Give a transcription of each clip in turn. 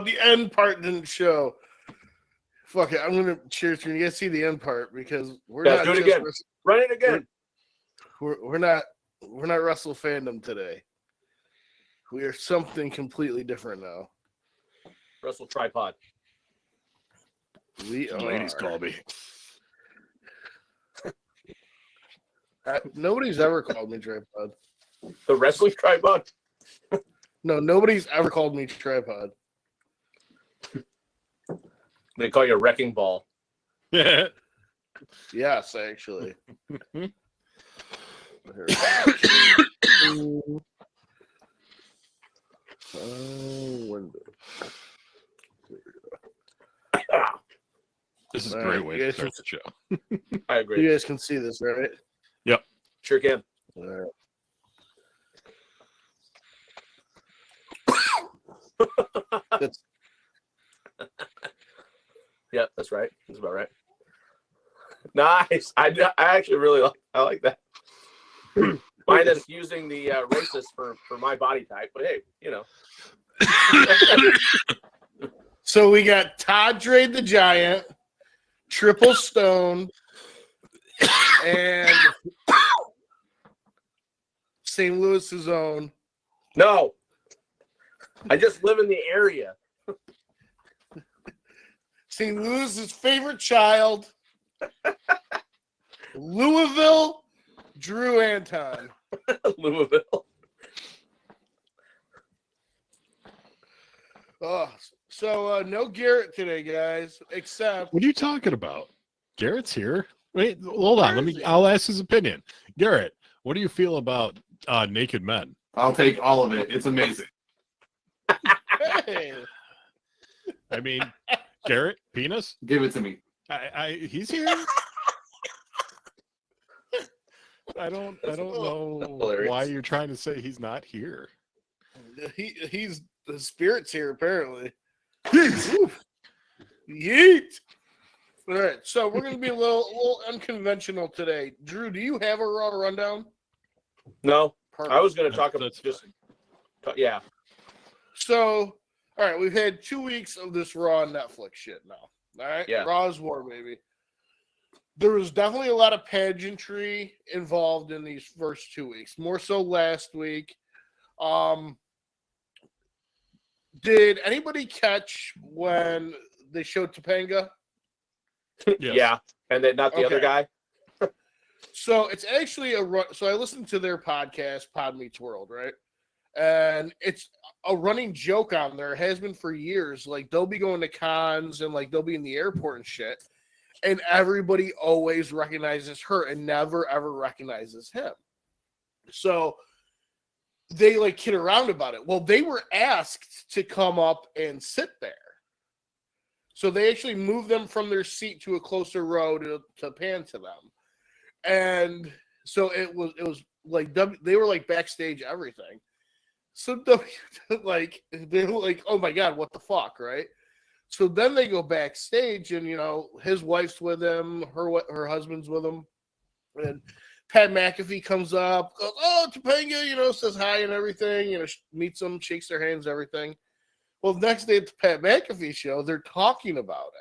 the end part didn't show. Fuck it, I'm gonna cheers for you. You guys see the end part because we're not do it again. Run it again. We're not Wrestle Fandom today. We are something completely different now. Wrestle Tripod. We are. Ladies call me. Nobody's ever called me tripod. The wrestling tripod? No, nobody's ever called me tripod. They call you a wrecking ball. Yeah. Yes, actually. Window. This is a great way to start the show. I agree. You guys can see this, right? Yep. Sure can. All right. Yeah, that's right. That's about right. Nice. I actually really like that. Mine is using the racist for my body type, but hey, you know. So we got Todd Drade the Giant, Triple Stone, and St. Louis's own. No. I just live in the area. St. Louis's favorite child, Louisville, Drew Anton. Louisville. Oh, so no Garrett today, guys. Except What are you talking about? Garrett's here. Wait, hold on. I'll ask his opinion. Garrett, what do you feel about naked men? I'll take all of it. It's amazing. hey, I mean, Garrett, penis. Give it to me. He's here. I don't know hilarious. why you're trying to say he's not here. he's the spirit's here apparently. Yeet. All right, so we're gonna be a little unconventional today. Drew, do you have a Raw rundown? No. Perfect. I was going to talk about just yeah. So, all right, we've had 2 weeks of this Raw and Netflix shit now. All right, Yeah. Raw's war, baby. There was definitely a lot of pageantry involved in these first 2 weeks, more so last week. Did anybody catch when they showed Topanga? Yes. Yeah. And then not the other guy. So it's actually so I listened to their podcast, Pod Meets World, right? And it's a running joke on there. It has been for years. Like they'll be going to cons and like they'll be in the airport and shit. And everybody always recognizes her and never ever recognizes him. So they like kid around about it. Well, they were asked to come up and sit there. So they actually moved them from their seat to a closer row to pan to them. And so it was like they were like backstage everything. So like they were like, oh my god, what the fuck, right? So then they go backstage, and you know his wife's with him, her husband's with him, and Pat McAfee comes up, goes, oh Topanga, you know, says hi and everything, you know, meets them, shakes their hands, everything. Well, the next day at the Pat McAfee show, they're talking about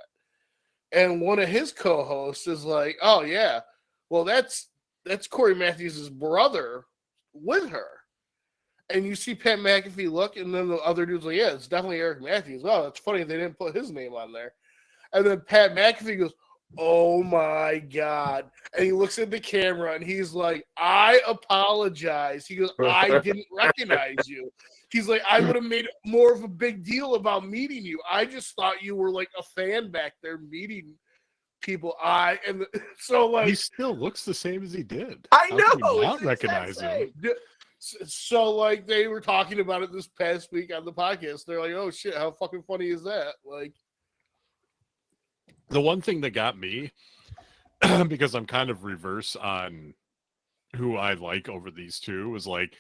it, and one of his co-hosts is like, oh yeah. Well, that's Corey Matthews' brother with her. And you see Pat McAfee look, and then the other dude's like, yeah, it's definitely Eric Matthews. Oh, that's funny. They didn't put his name on there. And then Pat McAfee goes, oh, my God. And he looks at the camera, and he's like, I apologize. He goes, I didn't recognize you. He's like, I would have made more of a big deal about meeting you. I just thought you were like a fan back there meeting people. So like he still looks the same as he did. I How know. can you not recognize him. So like they were talking about it this past week on the podcast. They're like, oh shit, how fucking funny is that? Like the one thing that got me, because I'm kind of reverse on who I like over these two, was like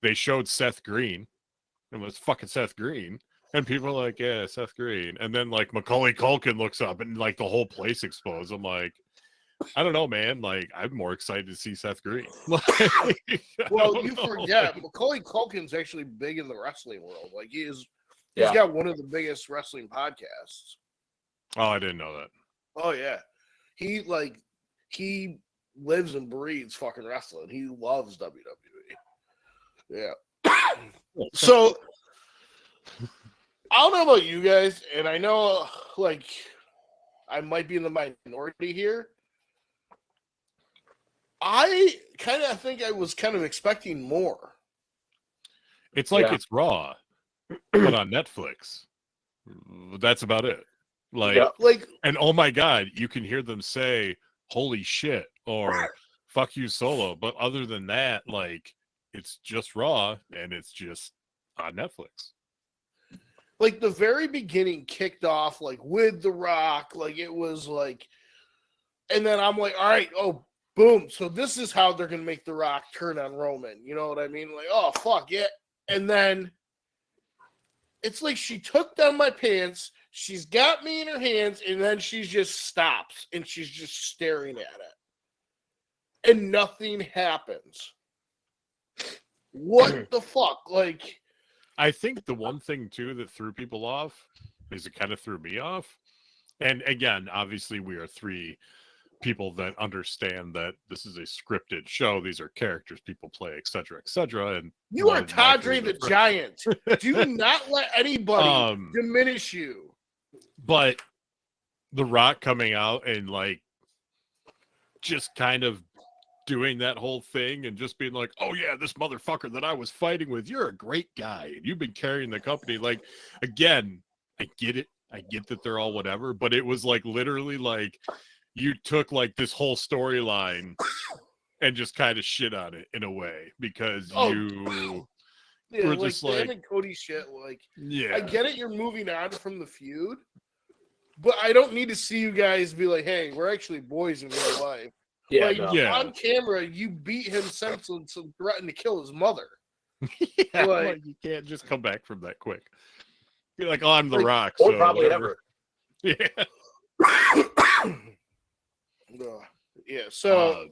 they showed Seth Green. It was fucking Seth Green. And people are like, yeah, Seth Green. And then, like, Macaulay Culkin looks up and, like, the whole place explodes. I'm like, I don't know, man. Like, I'm more excited to see Seth Green. Well, you forget, Macaulay Culkin's actually big in the wrestling world. Like, He's got one of the biggest wrestling podcasts. Oh, I didn't know that. Oh yeah, he lives and breathes fucking wrestling. He loves WWE. Yeah. So I don't know about you guys, and I know like I might be in the minority here. I kind of think I was kind of expecting more. It's like it's Raw, but on Netflix. That's about it. Like, and oh my God, you can hear them say, holy shit, or fuck you, Solo. But other than that, like, it's just Raw and it's just on Netflix. Like, the very beginning kicked off, like, with The Rock. Like, it was like, and then I'm like, all right, oh, boom. So this is how they're going to make The Rock turn on Roman. You know what I mean? Like, oh, fuck, yeah. And then it's like she took down my pants. She's got me in her hands, and then she just stops, and she's just staring at it. And nothing happens. What the fuck? Like, I think the one thing, too, that threw people off is it kind of threw me off. And again, obviously, we are three people that understand that this is a scripted show. These are characters people play, etc., etc. And you are Tadre the Giant. Do not let anybody diminish you. But The Rock coming out and like just kind of doing that whole thing and just being like, oh yeah, this motherfucker that I was fighting with, you're a great guy and you've been carrying the company. Like, again, I get it. I get that they're all whatever, but it was like literally like you took like this whole storyline and just kind of shit on it in a way because you were like just like and Cody shit. Like, yeah, I get it. You're moving on from the feud, but I don't need to see you guys be like, hey, we're actually boys in real life. Yeah, like, no. on camera, you beat him senseless and threatened to kill his mother. Yeah, like you can't just come back from that quick. You're like, oh, I'm The Rock. Or so probably whatever. ever. Yeah. Yeah. So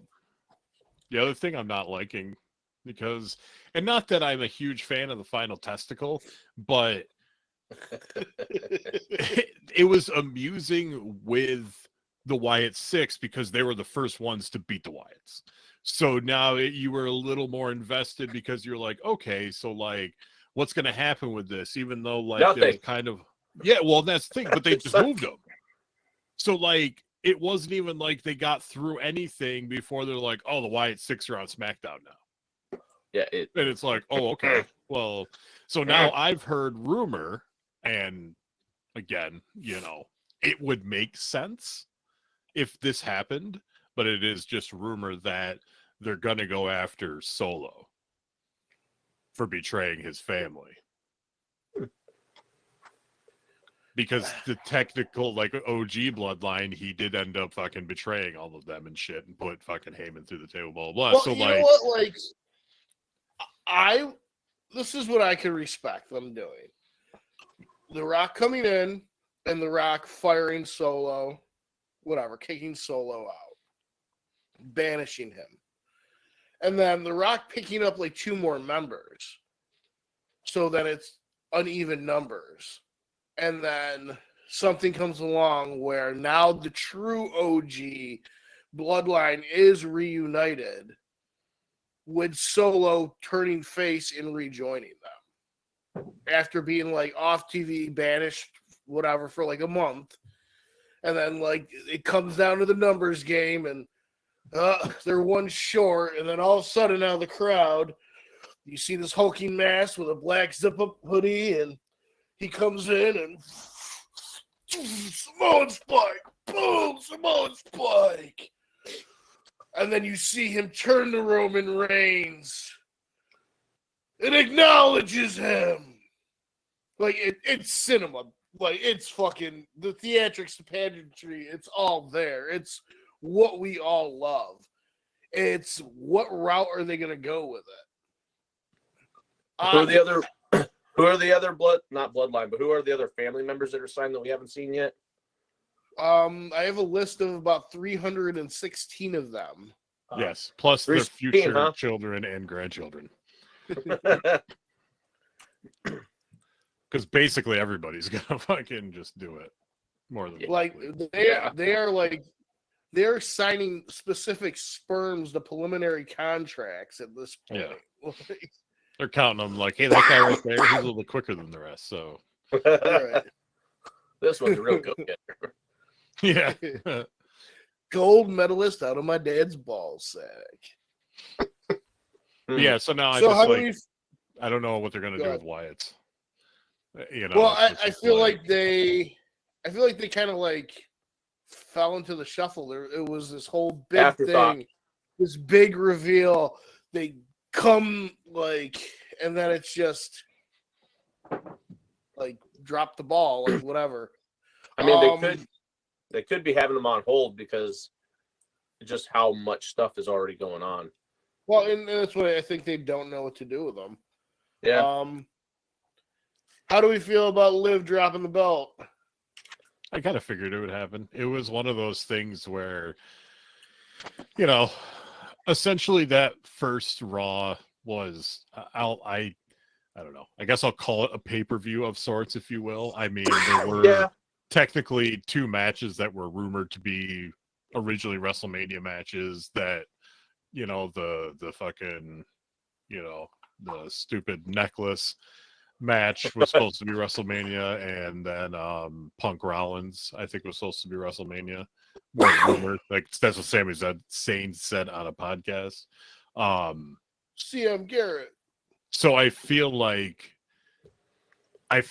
the other thing I'm not liking, because, and not that I'm a huge fan of the final testicle, but it was amusing with the Wyatt Six because they were the first ones to beat the Wyatts. So now you were a little more invested because you're like, okay, so like, what's going to happen with this? Even though like it was kind of, yeah, well, that's the thing, but they just moved them. So like, it wasn't even like they got through anything before they're like, oh, the Wyatt Six are on SmackDown now. Yeah. And it's like, oh, okay. Well, so now I've heard rumor, and again, you know, it would make sense if this happened, but it is just rumor that they're going to go after Solo for betraying his family. Because the technical, like, OG bloodline, he did end up fucking betraying all of them and shit and put fucking Heyman through the table, blah, blah, blah. Well, So, you like, know what? Like, this is what I can respect them doing. The Rock coming in and The Rock firing Solo, whatever, kicking Solo out, banishing him. And then The Rock picking up like 2 more members so that it's uneven numbers. And then something comes along where now the true OG bloodline is reunited with Solo turning face and rejoining them after being like off TV, banished, whatever, for like a month. And then like it comes down to the numbers game and they're one short. And then all of a sudden out of the crowd, you see this hulking mask with a black zip-up hoodie, and he comes in and Samoan Spike, boom, Samoan Spike. And then you see him turn to Roman Reigns and acknowledges him. Like, it's cinema. Like, it's fucking, the theatrics, the pageantry, it's all there. It's what we all love. It's what route are they going to go with it? Who are the other... Who are the other not bloodline, but who are the other family members that are signed that we haven't seen yet? I have a list of about 316 of them. yes, plus their future children and grandchildren. Because Because basically everybody's gonna fucking just do it more than Like likely. they're signing specific sperms to preliminary contracts at this point. Yeah. They're counting them like, hey, that guy right there, he's a little bit quicker than the rest. So Right. This one's a real go getter. yeah. Gold medalist out of my dad's ball sack. Yeah, so now So I how just do like we I don't know what they're gonna Go do ahead. with Wyatt. You know, Well, it's I just feel like they kind of like fell into the shuffle. It was this whole big Afterthought. thing, this big reveal. They come like, and then it's just like drop the ball, like whatever. I mean, they could be having them on hold because just how much stuff is already going on. Well, and that's why I think they don't know what to do with them. Yeah. How do we feel about Liv dropping the belt? I kind of figured it would happen. It was one of those things where, you know, essentially that first Raw was I don't know. I guess I'll call it a pay-per-view of sorts, if you will. I mean, there were technically 2 matches that were rumored to be originally WrestleMania matches that, you know, the fucking, you know, the stupid necklace match was supposed to be WrestleMania, and then Punk Rollins, I think, was supposed to be WrestleMania. More rumored. Like that's what Sane said on a podcast. CM Garrett. So I feel like I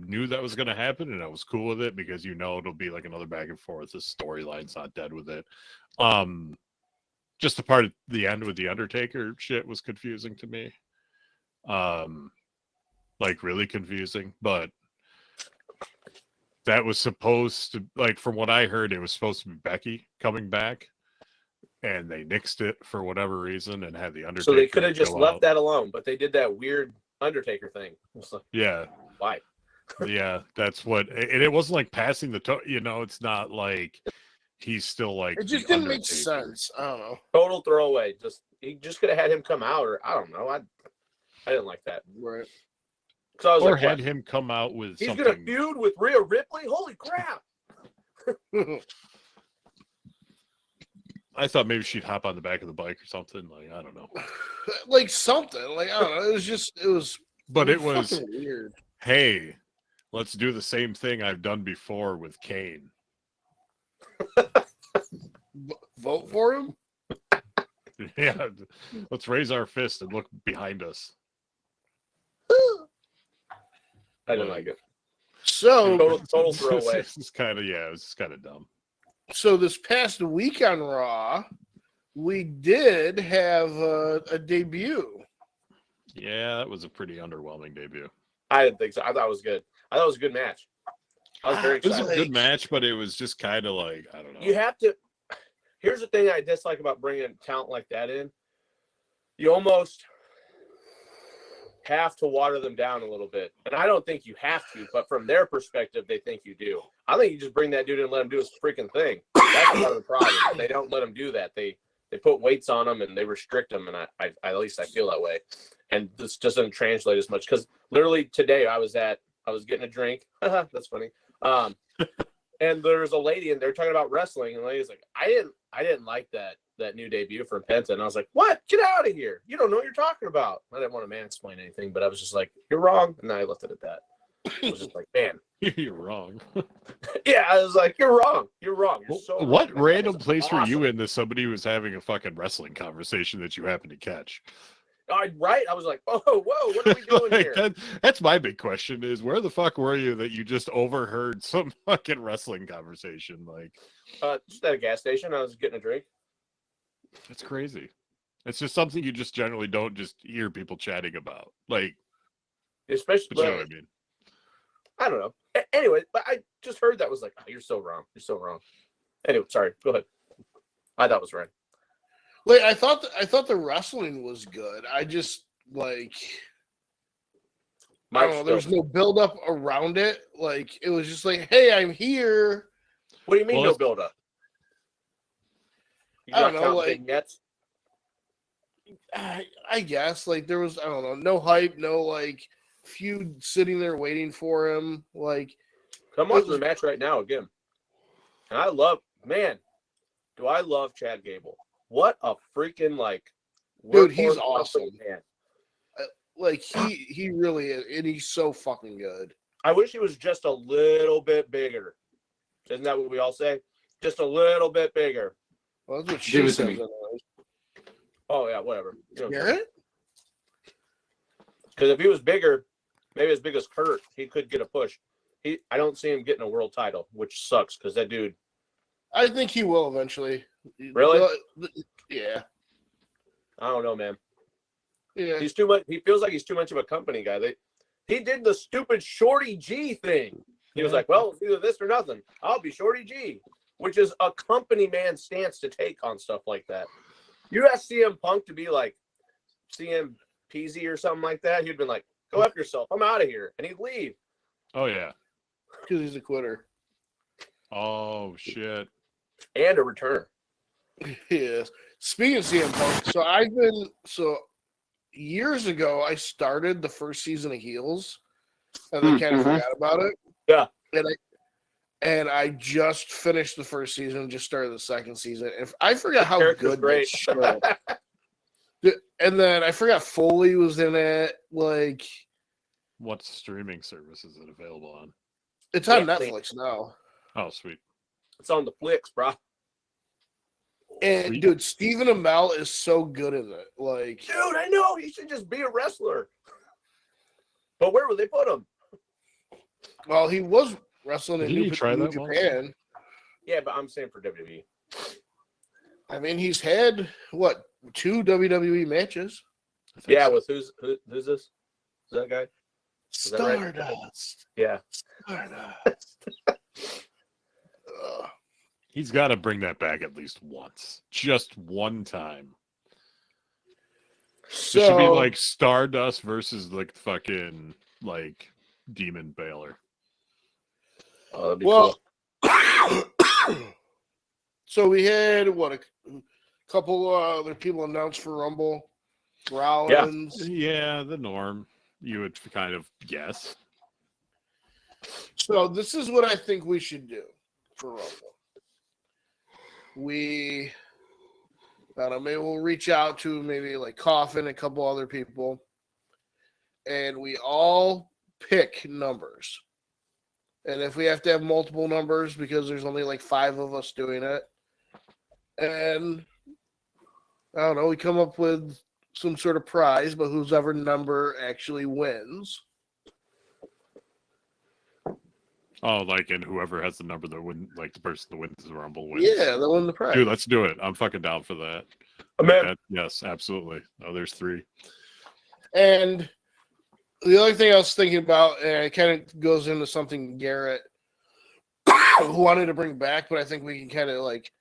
knew that was going to happen, and I was cool with it because you know it'll be like another back and forth. The storyline's not dead with it. Just the part at the end with the Undertaker shit was confusing to me. Like really confusing, but that was supposed to, like, from what I heard, it was supposed to be Becky coming back, and they nixed it for whatever reason and had the Undertaker. So they could have just left out. that alone, but they did that weird Undertaker thing. Like, yeah. Why? Yeah, that's what, and it wasn't like passing the you know, it's not like he's still like It just the didn't make Undertaker. sense. I don't know. Total throwaway. He just could have had him come out, or I don't know. I didn't like that. Right. I was Or like, had what? him come out with He's something. gonna feud with Rhea Ripley? Holy crap! I thought maybe she'd hop on the back of the bike or something. Like, I don't know. Like something. Like, I don't know. It was But it was fucking weird. Hey, let's do the same thing I've done before with Kane. Vote for him? Yeah, let's raise our fist and look behind us. I didn't like it. So Total throwaway. This is kind of, yeah, it was kind of dumb. So this past week on Raw, we did have a debut. Yeah, that was a pretty underwhelming debut. I didn't think so. I thought it was good. I thought it was a good match. I was very It was excited. a good match, but it was just kind of like, I don't know. You have to. Here's the thing I dislike about bringing talent like that in. You almost have to water them down a little bit. And I don't think you have to, but from their perspective, they think you do. I think you just bring that dude in and let him do his freaking thing. That's part of the problem. They don't let him do that. They put weights on him and they restrict him. And I at least I feel that way. And this doesn't translate as much because literally today I was getting a drink. That's funny. And there's a lady and they're talking about wrestling, and the lady's like, I didn't like that new debut from Penta. And I was like, what? Get out of here. You don't know what you're talking about. I didn't want to mansplain anything, but I was just like, you're wrong. And I left it at that. I was just like, man. You're wrong. Yeah, I was like, you're wrong. You're wrong. You're so What wrong. random That's place were you awesome. in that somebody was having a fucking wrestling conversation that you happened to catch? Right? I was like, oh, whoa, what are we doing Like, here? that's my big question is where the fuck were you that you just overheard some fucking wrestling conversation? Like, Just at a gas station. I was getting a drink. that's crazy. It's just something you just generally don't just hear people chatting about. Like, Especially, but you know what I mean? I don't know. Anyway, but I just heard that was like, oh, you're so wrong. You're so wrong. Anyway, sorry. Go ahead. I thought it was right. Like I thought the wrestling was good. I just like I don't know, there was no build up around it. Like it was just like, hey, I'm here. What do you mean Well, no build up? I don't know, like vignettes? I guess like there was I don't know, no hype, no like feud sitting there waiting for him. Like, Come watch the match right now again. And I love, man, do I love Chad Gable? What a freaking dude, he's workhorse awesome. man. Like he really is, and he's so fucking good. I wish he was just a little bit bigger. Isn't that what we all say? Just a little bit bigger. Well, that's what Give she it to says. me. Anyways. Oh yeah, whatever. You know, Garrett? because if he was bigger, maybe as big as Kurt, he could get a push. I don't see him getting a world title, which sucks because that dude. I think he will eventually. Really? Yeah. I don't know, man. Yeah. He's too much. He feels like he's too much of a company guy. He did the stupid Shorty G thing. He was like, "Well, it's either this or nothing. I'll be Shorty G," which is a company man stance to take on stuff like that. You ask CM Punk to be like CM Peasy or something like that, he'd been like, "Go after yourself. I'm out of here," and he'd leave. Oh yeah. Because he's a quitter. Oh shit. And a returner. Yes. Speaking of CM Punk, so years ago I started the first season of Heels, and then kind of forgot about it. Yeah. And I just finished the first season, just started the second season. If I forgot how character's good great. that show. And then I forgot Foley was in it. Like, What streaming service is it available on? it's on Yeah, Netflix now. Oh sweet. It's on the flicks, bro. And Sweet. dude, Stephen Amell is so good in it. Like, Dude, I know. He should just be a wrestler. But where would they put him? well, he was wrestling in Didn't New he try New that once? Japan. Yeah, but I'm saying for WWE. I mean, he's had what 2 WWE matches. I think Yeah, so. with who's this? Is that guy? that right? Stardust. Yeah. Stardust. Ugh. He's got to bring that back at least once, just one time. It should be So like Stardust versus like fucking like Demon Baylor. Oh, that'd be well, cool. so we had what a couple other people announced for Rumble. Rollins. Yeah, the norm. You would kind of guess. So this is what I think we should do for Rumble. I don't know, maybe we'll reach out to maybe like Coffin and a couple other people, and we all pick numbers. And if we have to have multiple numbers because there's only like 5 of us doing it, and I don't know, we come up with some sort of prize, but whoever number actually wins. Oh, like, and whoever has the number that win, like the person that wins the Rumble wins. Yeah, they win the prize. Dude, let's do it. I'm fucking down for that. Man, Yes, absolutely. Oh, there's 3. And the other thing I was thinking about, and it kind of goes into something Garrett wanted to bring back, but I think we can kind of like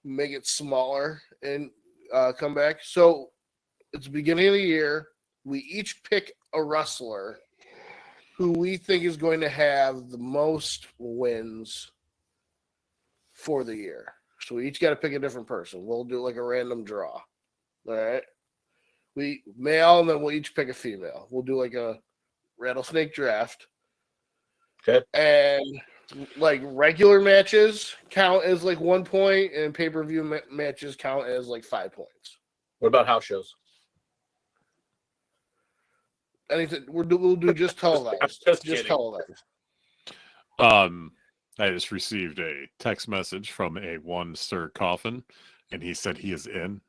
make it smaller and come back. So it's the beginning of the year. We each pick a wrestler who we think is going to have the most wins for the year. So we each got to pick a different person. We'll do like a random draw. All right. We male, and then we'll each pick a female. We'll do like a rattlesnake draft. Okay. And like regular matches count as like 1 point, and pay-per-view matches count as like 5 points. what about house shows? Anything we'll do just televised. Just just kidding. televised. I just received a text message from a one Sir Coffin, and he said he is in.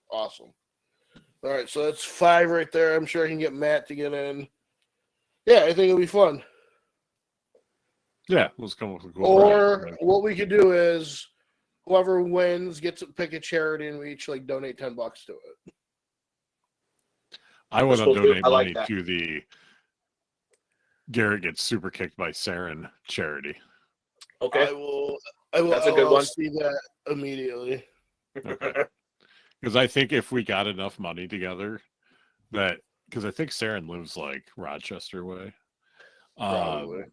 Awesome. All right, so that's 5 right there. I'm sure I can get Matt to get in. Yeah, I think it'll be fun. Yeah, let's come up with a cool Or prize. what we could do is whoever wins gets to pick a charity, and we each like donate $10 to it. I want to Cool, too. donate I like money that. to the Garrett gets super kicked by Saren charity. Okay. I will. That's a good one. See that immediately. Okay. Because I think if we got enough money together, because I think Saren lives like Rochester way, Probably.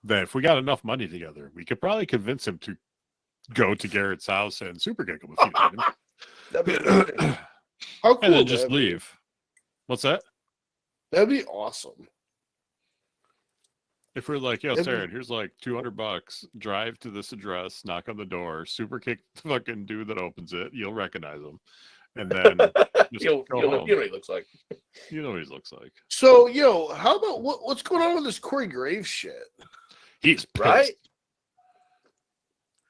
that if we got enough money together, we could probably convince him to go to Garrett's house and super kick him a few times, That'd be amazing. How cool and then would just that be? leave. What's that? That'd be awesome. If we're like, yo, It'd be- Sarah, here's like $200. Drive to this address, knock on the door, super kick the fucking dude that opens it. You'll recognize him, and then just You'll go know home. what he looks like. You know what he looks like. So, how about what's going on with this Corey Graves shit? He's pissed. Right?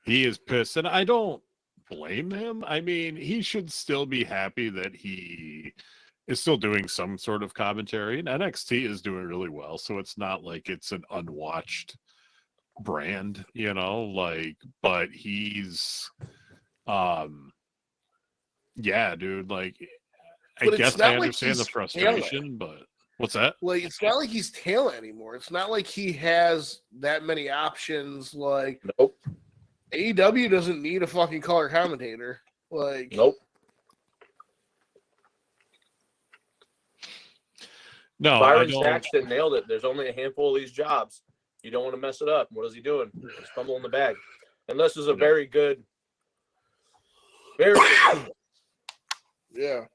He is pissed, and I don't blame him. I mean, he should still be happy that he is still doing some sort of commentary, and NXT is doing really well, so it's not like it's an unwatched brand, but he's yeah, dude, like But I it's guess not I like understand the he's frustration, but what's that? Like, it's not like he's talent anymore. It's not like he has that many options. Like, Nope. AEW doesn't need a fucking color commentator. Like, Nope. No, Byron I don't. Saxton nailed it. There's only a handful of these jobs. You don't want to mess it up. What is he doing? He's fumbling the bag. Unless it's a very good. yeah.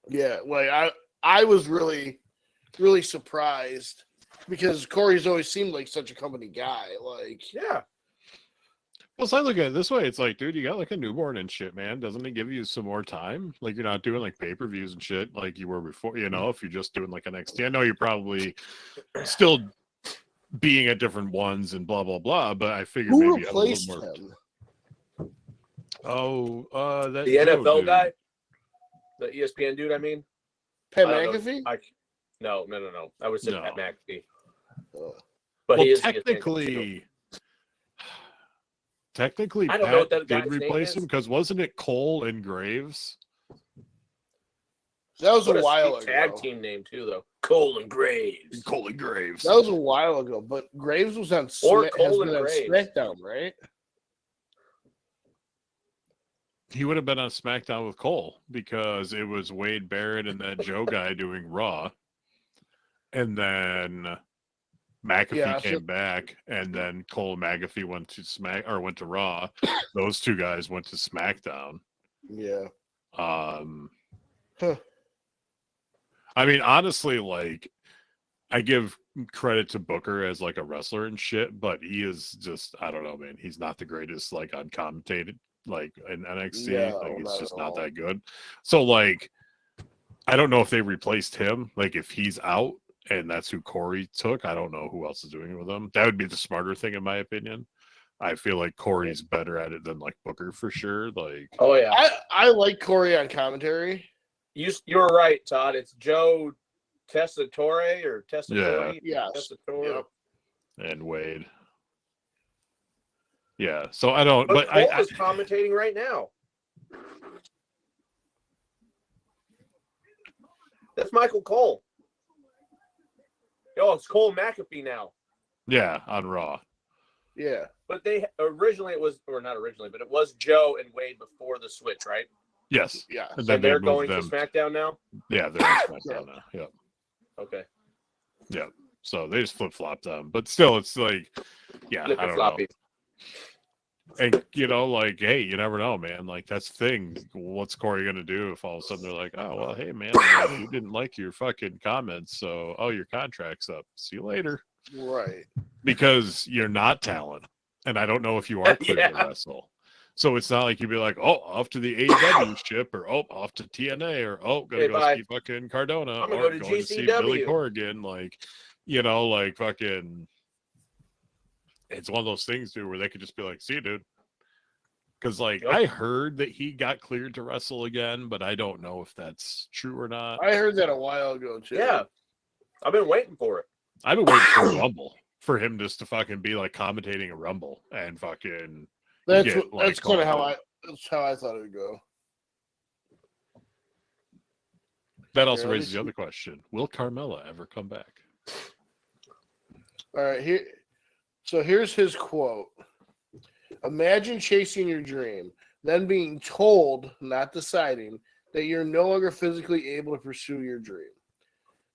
Yeah, like I was really, really surprised because Corey's always seemed like such a company guy. Like, Yeah. Well, so I look at it this way. It's like, dude, you got like a newborn and shit, man. Doesn't it give you some more time? Like, you're not doing like pay-per-views and shit like you were before, if you're just doing like an NXT. I know you're probably still being at different ones and blah, blah, blah, but I figure who maybe you have a replaced little more. him? That The Joe NFL dude. guy? The ESPN dude, I mean? Pat I don't know. McAfee? No. I would say No. Pat McAfee. Oh. But Well, he is ESPN. technically, I don't know what Pat that guy's did name replace is. him because wasn't it Cole and Graves? That was What a while sweet tag ago. team name, too, though. Cole and Graves. Cole and Graves. That was a while ago, but Graves was on Or has Cole been and on Graves. SmackDown, right? He would have been on SmackDown with Cole because it was Wade Barrett and that Joe guy doing Raw. And then McAfee came back, and then Cole and McAfee went to Raw. Those two guys went to SmackDown. Yeah. I mean, honestly, like, I give credit to Booker as like a wrestler and shit, but he is just, I don't know, man. He's not the greatest, like, uncommented, like, in NXT. No, like, it's not just at not all. that good. So, like, I don't know if they replaced him. Like, if he's out and that's who Corey took, I don't know who else is doing it with him. That would be the smarter thing, in my opinion. I feel like Corey's better at it than like Booker for sure. Like, Oh, yeah. I like Corey on commentary. You're right, Todd. It's Joe Tessitore or Tessitore? Yes. Tessitore. and Wade. Yeah. So I don't, But but Cole I is commentating right now. That's Michael Cole. Yo, it's Cole McAfee now. yeah, on Raw. Yeah. But they originally it was, or not originally, but it was Joe and Wade before the switch, right? Yes. Yeah. And So then they they're moved going them. to SmackDown now? Yeah, they're on SmackDown now. Yep. Okay. Yep. So they just flip flopped them. But still, it's like, yeah, Flip I and don't floppy. know. And, like, hey, you never know, man. Like, that's the thing. What's Corey going to do if all of a sudden they're like, oh, well, hey, man, like, you didn't like your fucking comments. So, your contract's up. See you later. Right. Because you're not talent. And I don't know if you are clear to wrestle. So it's not like you'd be like, oh, off to the AEW ship, or off to TNA, or gonna go see fucking Cardona, I'm gonna or go to going to see GCW. Billy Corrigan. Like, like fucking, it's one of those things, dude, where they could just be like, see you, dude. Because, like, I heard that he got cleared to wrestle again, but I don't know if that's true or not. I heard that a while ago, too. Yeah. I've been waiting for it. I've been waiting for a Rumble, for him just to fucking be like commentating a Rumble and fucking. That's get, that's kind of called how I thought it would go. That also Yeah, raises the other question: will Carmella ever come back? All right, here's his quote. Imagine chasing your dream, then being told, not deciding, that you're no longer physically able to pursue your dream.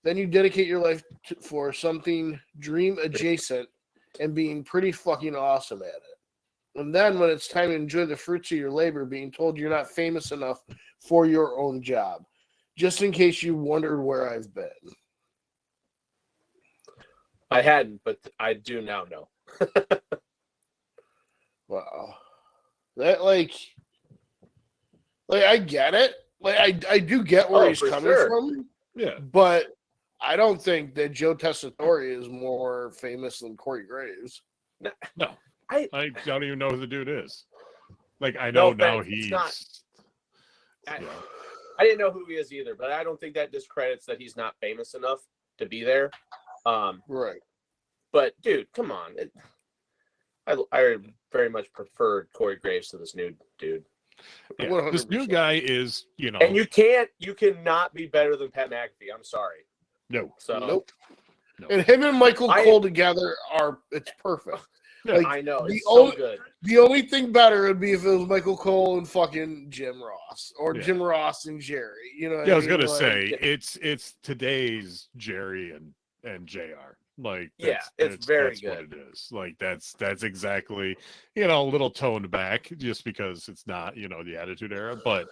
Then you dedicate your life for something dream adjacent and being pretty fucking awesome at it. And then when it's time to enjoy the fruits of your labor, being told you're not famous enough for your own job. just in case you wondered where I've been. I hadn't, but I do now know. Wow. That like I get it. Like I do get where he's coming from. Yeah. But I don't think that Joe Tessitore is more famous than Corey Graves. No. I don't even know who the dude is. Like, I know now he's not. I didn't know who he is either, but I don't think that discredits that he's not famous enough to be there. Right. But dude, come on. I very much preferred Corey Graves to this new dude. Yeah, this new guy is, and you cannot be better than Pat McAfee. I'm sorry. No. So nope. And him and Michael Cole together it's perfect. Yeah, like, I know it's so good. The only thing better would be if it was Michael Cole and fucking Jim Ross, or Jim Ross and Jerry. You know? Yeah, I was gonna say it's today's Jerry and JR. Like, it's very that's good. What it is. Like that's exactly, a little toned back just because it's not, the Attitude Era, but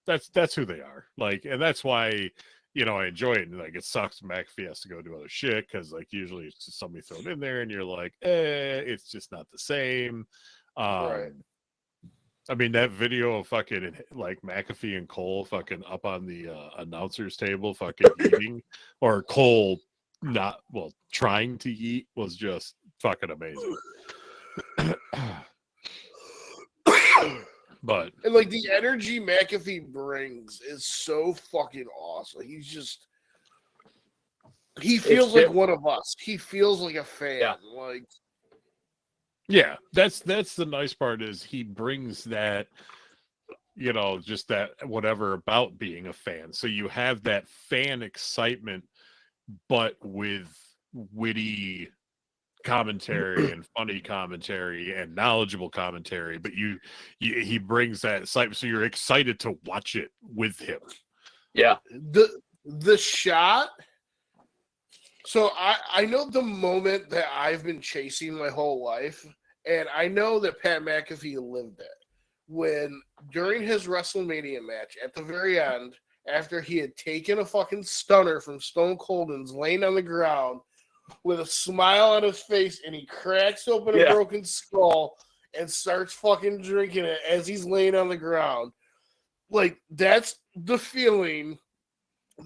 that's who they are. Like, and that's why, I enjoy it. And like, it sucks McAfee has to go do other shit because like usually it's just somebody thrown in there and you're like, it's just not the same. Right. I mean, that video of fucking like McAfee and Cole fucking up on the announcer's table fucking eating, or Cole trying to eat, was just fucking amazing. But and like the energy McAfee brings is so fucking awesome. He feels like one of us. He feels like a fan. Yeah. Like, yeah, that's the nice part is he brings that, just that whatever about being a fan. So you have that fan excitement, but with witty commentary and funny commentary and knowledgeable commentary, but he brings that excitement, so you're excited to watch it with him. Yeah. The shot. So I know the moment that I've been chasing my whole life, and I know that Pat McAfee lived it. When during his WrestleMania match at the very end, after he had taken a fucking stunner from Stone Cold and's laying on the ground with a smile on his face, and he cracks open a broken skull and starts fucking drinking it as he's laying on the ground. Like, that's the feeling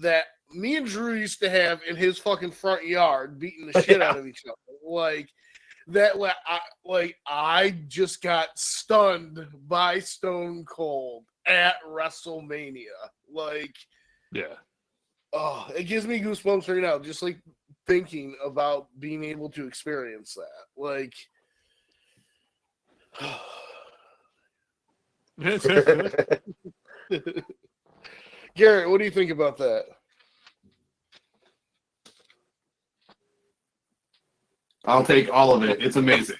that me and Drew used to have in his fucking front yard, beating the shit out of each other. Like that, I just got stunned by Stone Cold at WrestleMania. Like, yeah. Oh, it gives me goosebumps right now, just like thinking about being able to experience that. Like, Garrett, what do you think about that? I'll take all of it. It's amazing.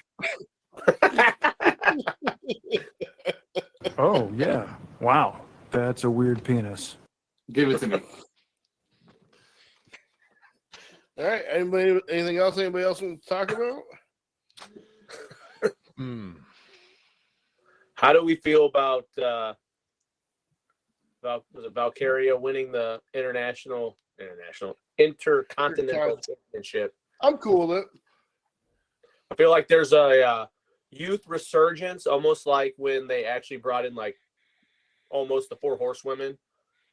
Oh, yeah. Wow. That's a weird penis. Give it to me. All right. Anything else? Anybody else want to talk about? How do we feel about Valkyria winning the Intercontinental Championship? I'm cool with it. I feel like there's a youth resurgence, almost like when they actually brought in like almost the 4 horsewomen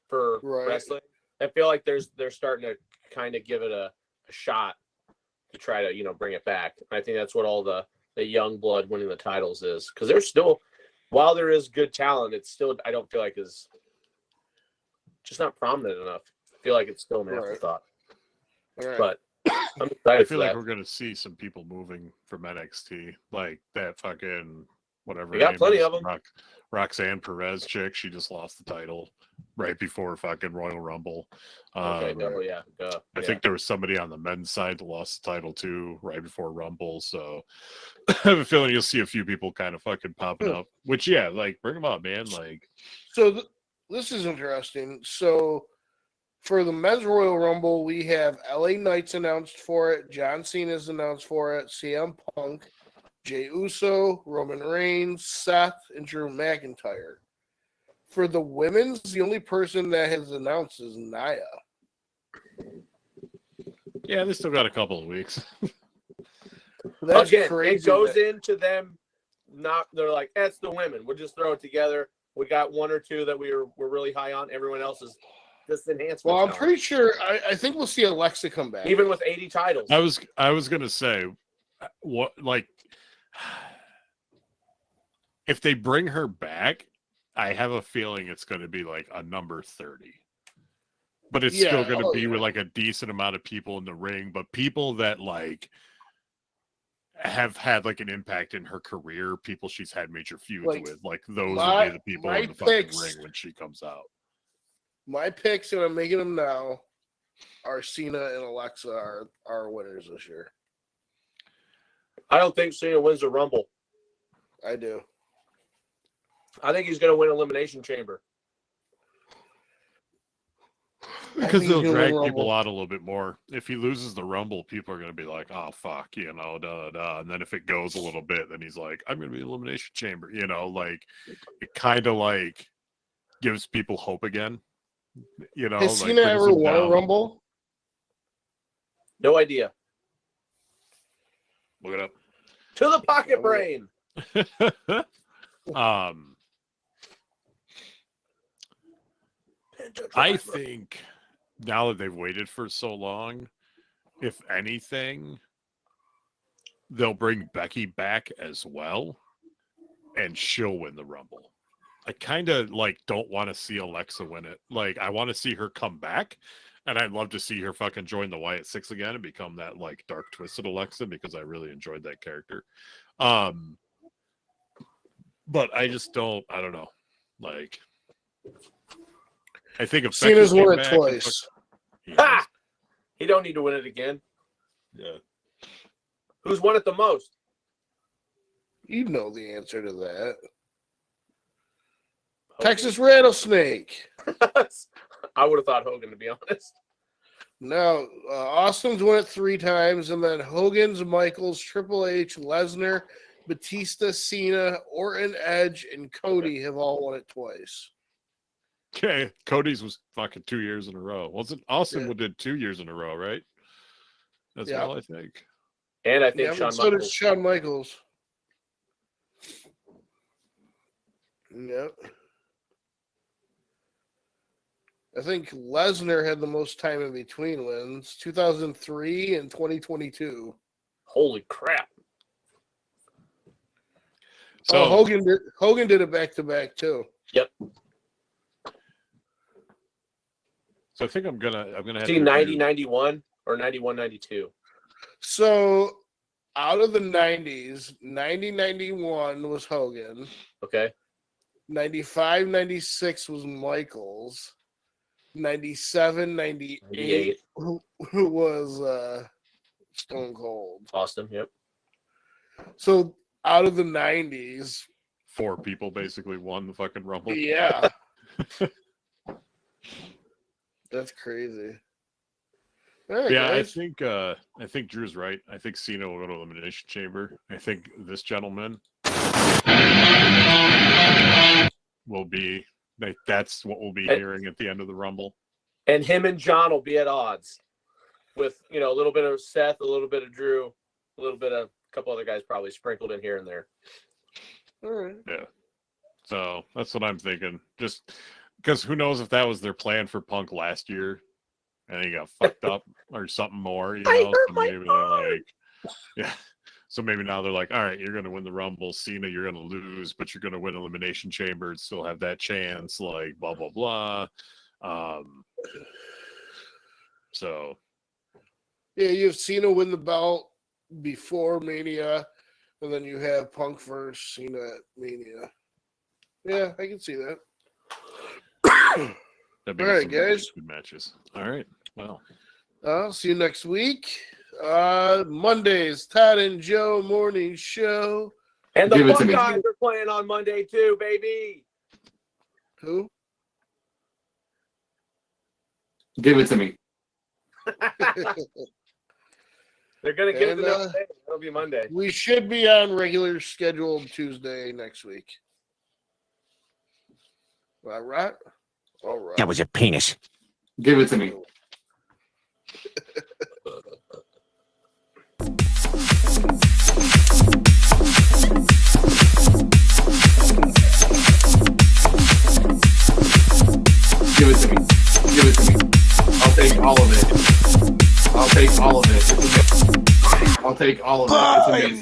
for wrestling. I feel like they're starting to kind of give it a shot to try to bring it back. I think that's what all the young blood winning the titles is, because there's still, while there is good talent, it's still, I don't feel like is just not prominent enough. I feel like it's still an afterthought. But I'm excited. I feel like we're going to see some people moving from NXT, like that fucking whatever. We got plenty of them. Roxanne Perez chick, she just lost the title right before fucking Royal Rumble. I think there was somebody on the men's side that lost the title too right before Rumble. So I have a feeling you'll see a few people kind of fucking popping up. Which like bring them up, man. Like, so this is interesting. So for the men's Royal Rumble, we have LA Knights announced for it. John Cena's announced for it. CM Punk, Jey Uso, Roman Reigns, Seth, and Drew McIntyre. for the women's, the only person that has announced is Nia. Yeah, they still got a couple of weeks. That's Again, crazy. it goes into them. They're like, that's the women. We'll just throw it together. We got one or two that we're really high on. Everyone else is just enhancement. Well, I'm pretty sure. I think we'll see Alexa come back. Even with 80 titles. I was gonna say, what, like, if they bring her back, I have a feeling it's going to be like a number 30. But it's still going to be with like a decent amount of people in the ring, but people that like have had like an impact in her career, people she's had major feuds with, like those will be the people in the fucking ring when she comes out. My picks, and I'm making them now, are Cena and Alexa are winners this year. I don't think Cena wins the Rumble. I do. I think he's going to win Elimination Chamber. Because they'll drag people out a little bit more. If he loses the Rumble, people are going to be like, oh, fuck, you know, da. And then if it goes a little bit, then he's like, I'm going to be Elimination Chamber. You know, like, it kind of like gives people hope again. You know, has like, Cena ever won a Rumble? No idea. Look it up. To the pocket brain. I think now that they've waited for so long, if anything, they'll bring Becky back as well, and she'll win the Rumble. I kind of like don't want to see Alexa win it. Like, I want to see her come back, and I'd love to see her fucking join the Wyatt Six again and become that like dark twisted Alexa, because I really enjoyed that character. But I just don't. I don't know. Like, I think if Cena's won it twice. He don't need to win it again. Yeah. Who's won it the most? You know the answer to that. Hogan. Texas Rattlesnake. I would have thought Hogan, to be honest. No, Austin's won it 3 times, and then Hogan's, Michaels, Triple H, Lesnar, Batista, Cena, Orton, Edge, and Cody have all won it twice. Okay, Cody's was fucking 2 years in a row. Wasn't Austin did 2 years in a row, right? That's all I think. And I think so Shawn did Shawn Michaels. Yep. I think Lesnar had the most time in between wins, 2003 and 2022. Holy crap. So Hogan did it back-to-back, too. Yep. So I think I'm gonna have see 90-91 or 91-92. So out of the 90s, 90-91 was Hogan. Okay. 95-96 was Michaels. 97-98 was Stone Cold. Austin, yep. So out of the 90s, 4 people basically won the fucking Rumble. Yeah. That's crazy. All right, yeah, guys. I think Drew's right. I think Cena will go to Elimination Chamber. I think this gentleman will be that's what we'll be hearing at the end of the Rumble. And him and John will be at odds with, you know, a little bit of Seth, a little bit of Drew, a little bit of a couple other guys probably sprinkled in here and there. All right. Yeah. So that's what I'm thinking. Just because who knows if that was their plan for Punk last year and he got fucked up or something more, you know? So maybe they're like, yeah. So maybe now they're like, all right, you're going to win the Rumble. Cena, you're going to lose, but you're going to win Elimination Chamber and still have that chance, like, blah, blah, blah. So. Yeah, you have Cena win the belt before Mania, and then you have Punk versus Cena at Mania. Yeah, I can see that. That'd be All right, some guys. Good matches. All right. Well. I'll see you next week. Mondays, Todd and Joe morning show. And the Buckeyes are playing on Monday too, baby. Who? Give it to me. They're going to give it to day. It'll be Monday. We should be on regular scheduled Tuesday next week. All right. All right. That was a penis. Give it to me. Give it to me. Give it to me. I'll take all of it. I'll take all of it. I'll take all of it. It's amazing.